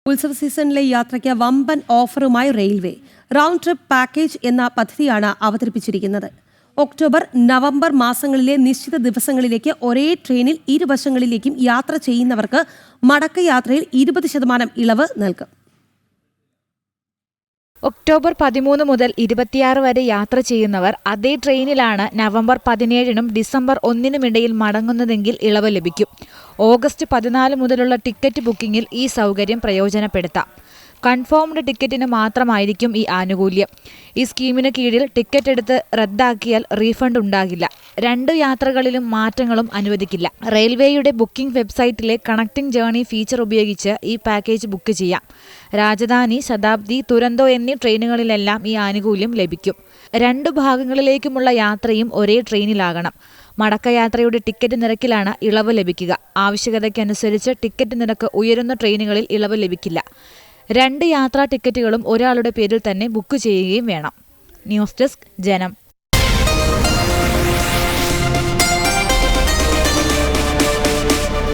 ഉത്സവ സീസണിലെ യാത്രയ്ക്ക് വമ്പൻ ഓഫറുമായി റെയിൽവേ റൗണ്ട് ട്രിപ്പ് പാക്കേജ് എന്ന പദ്ധതിയാണ് അവതരിപ്പിച്ചിരിക്കുന്നത്. ഒക്ടോബർ, നവംബർ മാസങ്ങളിലെ നിശ്ചിത ദിവസങ്ങളിലേക്ക് ഒരേ ട്രെയിനിൽ ഇരുവശങ്ങളിലേക്കും യാത്ര ചെയ്യുന്നവർക്ക് മടക്കയാത്രയിൽ 20% ഇളവ് നൽകും. ഒക്ടോബർ 13 മുതൽ 26 വരെ യാത്ര ചെയ്യുന്നവർ അതേ ട്രെയിനിലാണ് നവംബർ 17-നും ഡിസംബർ 1-നും ഇടയിൽ മടങ്ങുന്നതെങ്കിൽ ഇളവ് ലഭിക്കും. ഓഗസ്റ്റ് 14 മുതലുള്ള ടിക്കറ്റ് ബുക്കിംഗിൽ ഈ സൗകര്യം പ്രയോജനപ്പെടുത്താം. കൺഫേംഡ് ടിക്കറ്റിന് മാത്രമായിരിക്കും ഈ ആനുകൂല്യം. ഈ സ്കീമിന് കീഴിൽ ടിക്കറ്റ് എടുത്ത് റദ്ദാക്കിയാൽ റീഫണ്ട് ഉണ്ടാകില്ല. 2 യാത്രകളിലും മാറ്റങ്ങളും അനുവദിക്കില്ല. റെയിൽവേയുടെ ബുക്കിംഗ് വെബ്സൈറ്റിലെ കണക്റ്റിംഗ് ജേർണി ഫീച്ചർ ഉപയോഗിച്ച് ഈ പാക്കേജ് ബുക്ക് ചെയ്യാം. രാജധാനി, ശതാബ്ദി, തുരന്തോ എന്നീ ട്രെയിനുകളിലെല്ലാം ഈ ആനുകൂല്യം ലഭിക്കും. 2 ഭാഗങ്ങളിലേക്കുമുള്ള യാത്രയും ഒരേ ട്രെയിനിലാകണം. മടക്കയാത്രയുടെ ടിക്കറ്റ് നിരക്കിലാണ് ഇളവ് ലഭിക്കുക. ആവശ്യകതയ്ക്കനുസരിച്ച് ടിക്കറ്റ് നിരക്ക് ഉയരുന്ന ട്രെയിനുകളിൽ ഇളവ് ലഭിക്കില്ല. 2 യാത്രാ ടിക്കറ്റുകളും ഒരാളുടെ പേരിൽ തന്നെ ബുക്ക് ചെയ്യുകയും വേണം. ന്യൂസ് ഡെസ്ക്, ജനം.